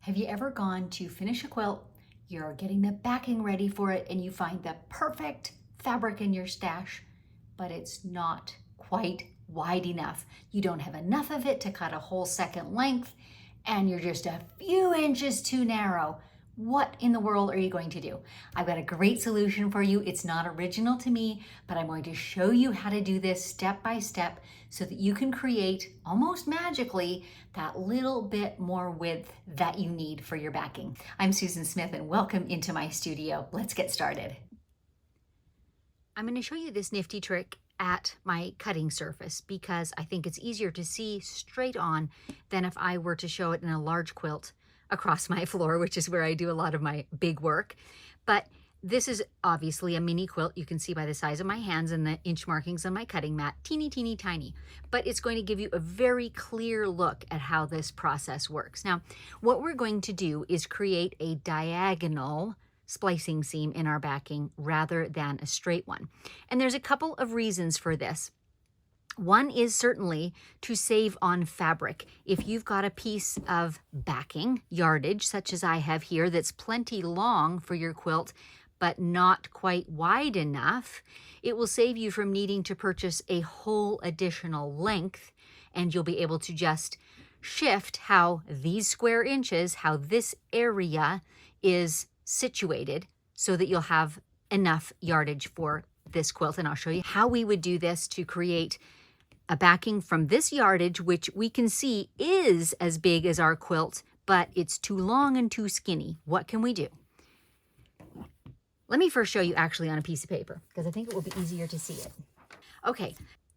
Have you ever gone to finish a quilt, you're getting the backing ready for it, and you find the perfect fabric in your stash, but it's not quite wide enough. You don't have enough of it to cut a whole second length, and you're just a few inches too narrow. What in the world are you going to do? I've got a great solution for you. It's not original to me, but I'm going to show you how to do this step by step so that you can create, almost magically, that little bit more width that you need for your backing. I'm Susan Smith and welcome into my studio. Let's get started. I'm going to show you this nifty trick at my cutting surface because I think it's easier to see straight on than if I were to show it in a large quilt across my floor, which is where I do a lot of my big work. But this is obviously a mini quilt. You can see by the size of my hands and the inch markings on my cutting mat, teeny, teeny, tiny. But it's going to give you a very clear look at how this process works. Now, what we're going to do is create a diagonal splicing seam in our backing rather than a straight one. And there's a couple of reasons for this. One is certainly to save on fabric. If you've got a piece of backing, yardage, such as I have here, that's plenty long for your quilt, but not quite wide enough, it will save you from needing to purchase a whole additional length, and you'll be able to just shift how these square inches, how this area is situated so that you'll have enough yardage for this quilt. And I'll show you how we would do this to create a backing from this yardage, which we can see is as big as our quilt, but it's too long and too skinny. What can we do? Let me first show you actually on a piece of paper because I think it will be easier to see it. Okay,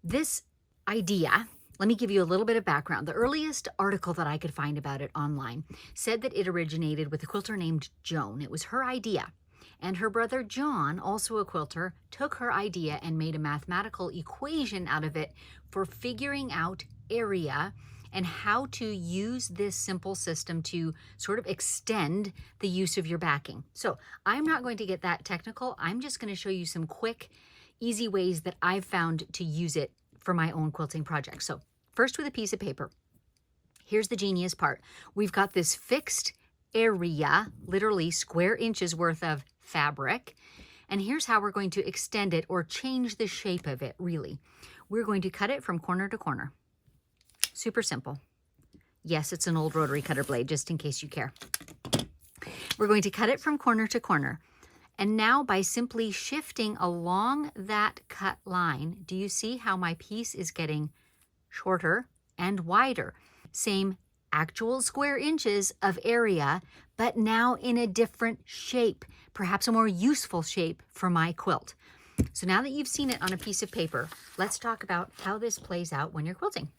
this idea, let me give you a little bit of background. The earliest article that I could find about it online said that it originated with a quilter named Joan. It was her idea. And her brother Joan, also a quilter, took her idea and made a mathematical equation out of it for figuring out area and how to use this simple system to sort of extend the use of your backing. So I'm not going to get that technical. I'm just going to show you some quick, easy ways that I've found to use it for my own quilting projects. So first with a piece of paper, here's the genius part. We've got this fixed area, literally square inches worth of fabric. And here's how we're going to extend it or change the shape of it, really. We're going to cut it from corner to corner. Super simple. Yes, it's an old rotary cutter blade, just in case you care. We're going to cut it from corner to corner. And now by simply shifting along that cut line, do you see how my piece is getting shorter and wider? Same actual square inches of area, but now in a different shape, perhaps a more useful shape for my quilt. So now that you've seen it on a piece of paper, let's talk about how this plays out when you're quilting.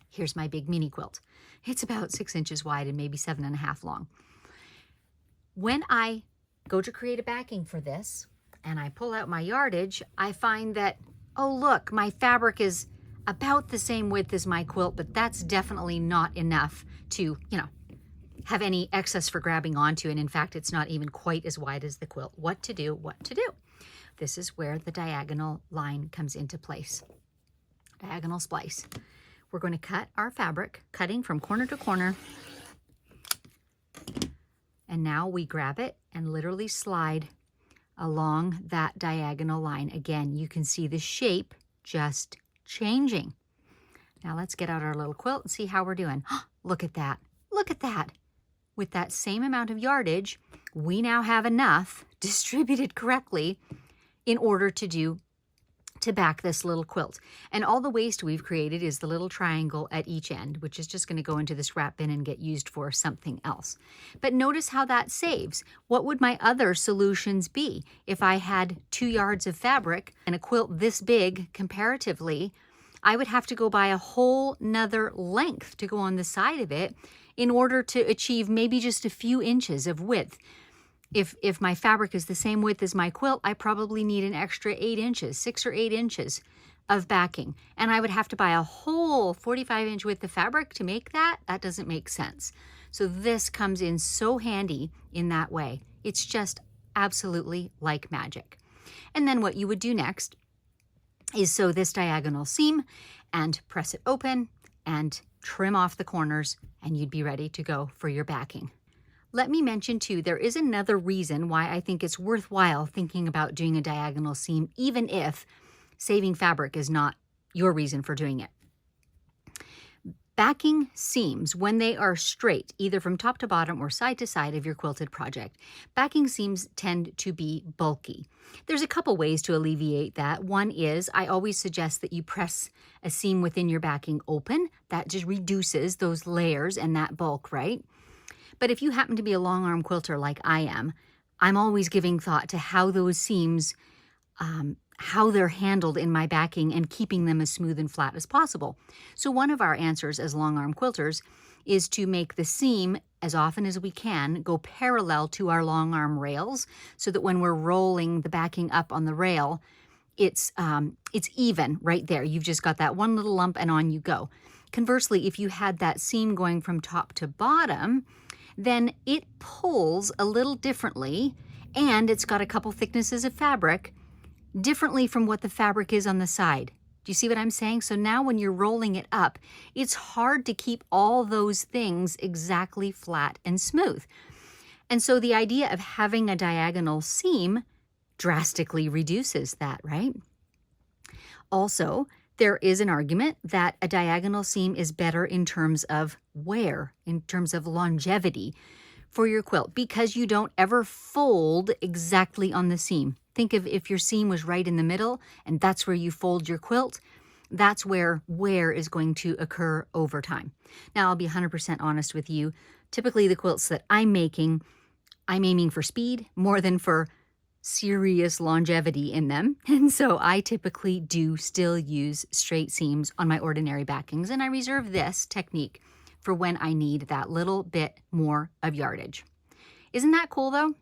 Here's my big mini quilt. It's about 6 inches wide and maybe 7.5 long. When I go to create a backing for this and I pull out my yardage, I find that, oh look, my fabric is about the same width as my quilt, but that's definitely not enough to, have any excess for grabbing onto. And in fact, it's not even quite as wide as the quilt. What to do? This is where the diagonal line comes into place. Diagonal splice. We're going to cut our fabric, cutting from corner to corner. And now we grab it and literally slide along that diagonal line. Again, you can see the shape just changing. Now let's get out our little quilt and see how we're doing. Look at that. Look at that. With that same amount of yardage, we now have enough distributed correctly in order to back this little quilt. And all the waste we've created is the little triangle at each end, which is just going to go into this wrap bin and get used for something else. But notice how that saves. What would my other solutions be? If I had 2 yards of fabric and a quilt this big comparatively, I would have to go buy a whole nother length to go on the side of it in order to achieve maybe just a few inches of width. If my fabric is the same width as my quilt, I probably need an extra 8 inches, 6 or 8 inches of backing. And I would have to buy a whole 45-inch width of fabric to make that. That doesn't make sense. So this comes in so handy in that way. It's just absolutely like magic. And then what you would do next is sew this diagonal seam and press it open and trim off the corners, and you'd be ready to go for your backing. Let me mention too, there is another reason why I think it's worthwhile thinking about doing a diagonal seam, even if saving fabric is not your reason for doing it. Backing seams, when they are straight, either from top to bottom or side to side of your quilted project, backing seams tend to be bulky. There's a couple ways to alleviate that. One is I always suggest that you press a seam within your backing open. That just reduces those layers and that bulk, right? But if you happen to be a long arm quilter like I am, I'm always giving thought to how those seams, how they're handled in my backing and keeping them as smooth and flat as possible. So one of our answers as long arm quilters is to make the seam, as often as we can, go parallel to our long arm rails so that when we're rolling the backing up on the rail, it's even right there. You've just got that one little lump and on you go. Conversely, if you had that seam going from top to bottom, then it pulls a little differently, and it's got a couple thicknesses of fabric differently from what the fabric is on the side. Do you see what I'm saying? So now when you're rolling it up, it's hard to keep all those things exactly flat and smooth. And so the idea of having a diagonal seam drastically reduces that, right? Also, there is an argument that a diagonal seam is better in terms of wear, in terms of longevity for your quilt, because you don't ever fold exactly on the seam. Think of if your seam was right in the middle and that's where you fold your quilt, that's where wear is going to occur over time. Now, I'll be 100% honest with you. Typically, the quilts that I'm making, I'm aiming for speed more than for serious longevity in them. And so I typically do still use straight seams on my ordinary backings, and I reserve this technique for when I need that little bit more of yardage. Isn't that cool though?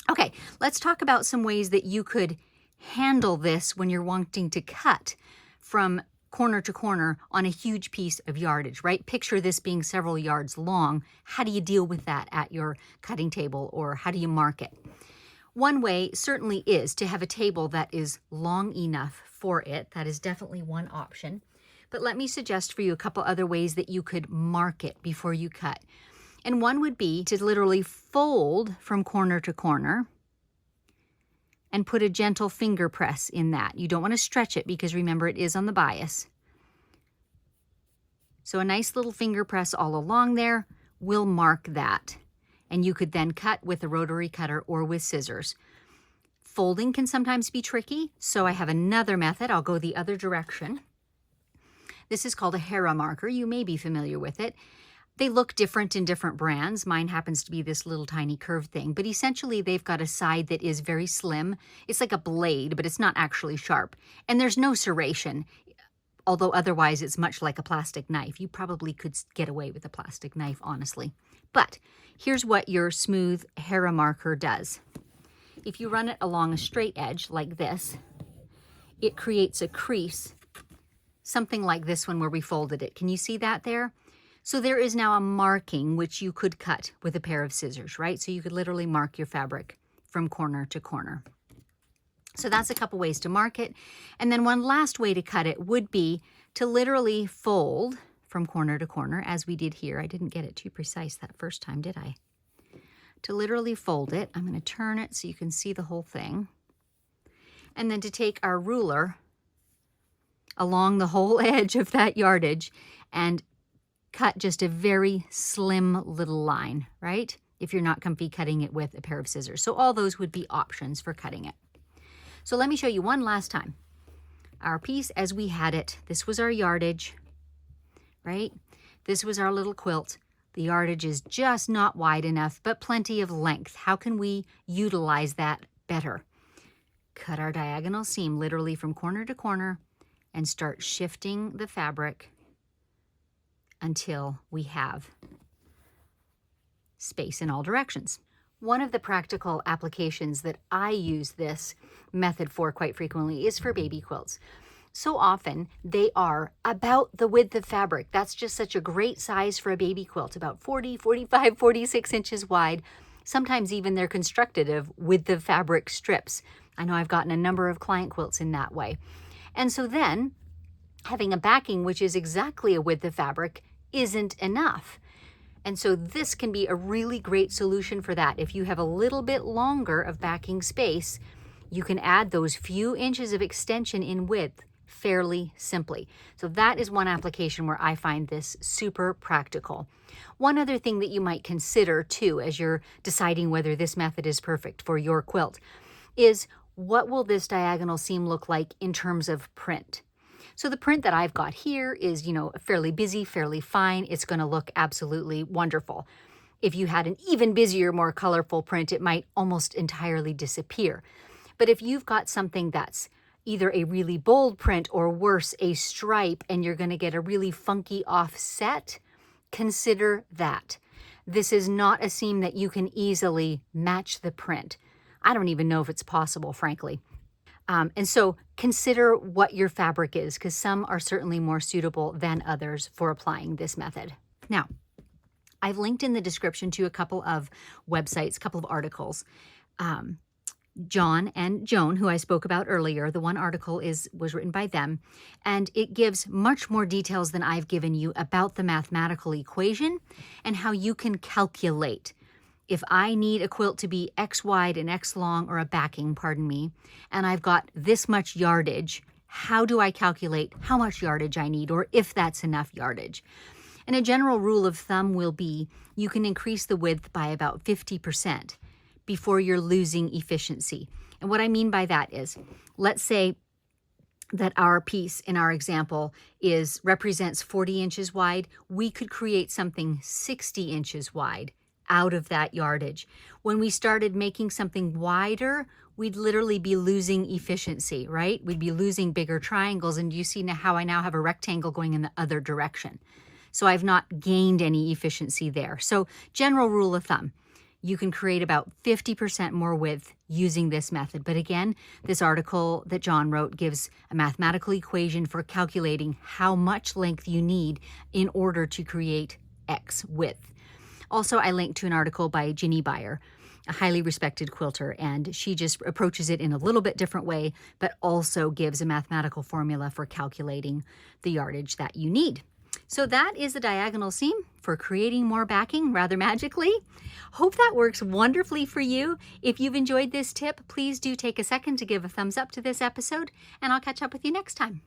Okay, let's talk about some ways that you could handle this when you're wanting to cut from corner to corner on a huge piece of yardage, right? Picture this being several yards long. How do you deal with that at your cutting table, or how do you mark it? One way certainly is to have a table that is long enough for it. That is definitely one option. But let me suggest for you a couple other ways that you could mark it before you cut. And one would be to literally fold from corner to corner and put a gentle finger press in that. You don't want to stretch it because remember it is on the bias. So a nice little finger press all along there will mark that. And you could then cut with a rotary cutter or with scissors. Folding can sometimes be tricky, so I have another method. I'll go the other direction. This is called a Hera marker. You may be familiar with it. They look different in different brands. Mine happens to be this little tiny curved thing, but essentially they've got a side that is very slim. It's like a blade, but it's not actually sharp. And there's no serration, although otherwise it's much like a plastic knife. You probably could get away with a plastic knife, honestly. But here's what your smooth Hera marker does. If you run it along a straight edge like this, it creates a crease, something like this one where we folded it. Can you see that there? So there is now a marking which you could cut with a pair of scissors, right? So you could literally mark your fabric from corner to corner. So that's a couple ways to mark it. And then one last way to cut it would be to literally fold from corner to corner, as we did here. I didn't get it too precise that first time, did I? To literally fold it, I'm going to turn it so you can see the whole thing. And then to take our ruler along the whole edge of that yardage and cut just a very slim little line, right? If you're not comfy cutting it with a pair of scissors. So all those would be options for cutting it. So let me show you one last time. Our piece as we had it, this was our yardage, right? This was our little quilt. The yardage is just not wide enough, but plenty of length. How can we utilize that better? Cut our diagonal seam literally from corner to corner and start shifting the fabric until we have space in all directions. One of the practical applications that I use this method for quite frequently is for baby quilts. So often they are about the width of fabric. That's just such a great size for a baby quilt, about 40, 45, 46 inches wide. Sometimes even they're constructed of width of fabric strips. I know I've gotten a number of client quilts in that way. And so then having a backing which is exactly a width of fabric isn't enough. And so this can be a really great solution for that. If you have a little bit longer of backing space, you can add those few inches of extension in width fairly simply. So that is one application where I find this super practical. One other thing that you might consider too, as you're deciding whether this method is perfect for your quilt, is what will this diagonal seam look like in terms of print? So the print that I've got here is, fairly busy, fairly fine. It's going to look absolutely wonderful. If you had an even busier, more colorful print, it might almost entirely disappear. But if you've got something that's either a really bold print or worse, a stripe, and you're going to get a really funky offset, consider that. This is not a seam that you can easily match the print. I don't even know if it's possible, frankly. And so consider what your fabric is, because some are certainly more suitable than others for applying this method. Now, I've linked in the description to a couple of websites, a couple of articles. John and Joan, who I spoke about earlier, the one article was written by them, and it gives much more details than I've given you about the mathematical equation and how you can calculate. If I need a quilt to be X wide and X long, or a backing, pardon me, and I've got this much yardage, how do I calculate how much yardage I need, or if that's enough yardage? And a general rule of thumb will be you can increase the width by about 50% before you're losing efficiency. And what I mean by that is, let's say that our piece in our example represents 40 inches wide. We could create something 60 inches wide out of that yardage. When we started making something wider, we'd literally be losing efficiency, right? We'd be losing bigger triangles, and you see now how I now have a rectangle going in the other direction. So I've not gained any efficiency there. So general rule of thumb, you can create about 50% more width using this method. But again, this article that John wrote gives a mathematical equation for calculating how much length you need in order to create X width. Also, I linked to an article by Jinny Beyer, a highly respected quilter, and she just approaches it in a little bit different way, but also gives a mathematical formula for calculating the yardage that you need. So that is the diagonal seam for creating more backing rather magically. Hope that works wonderfully for you. If you've enjoyed this tip, please do take a second to give a thumbs up to this episode, and I'll catch up with you next time.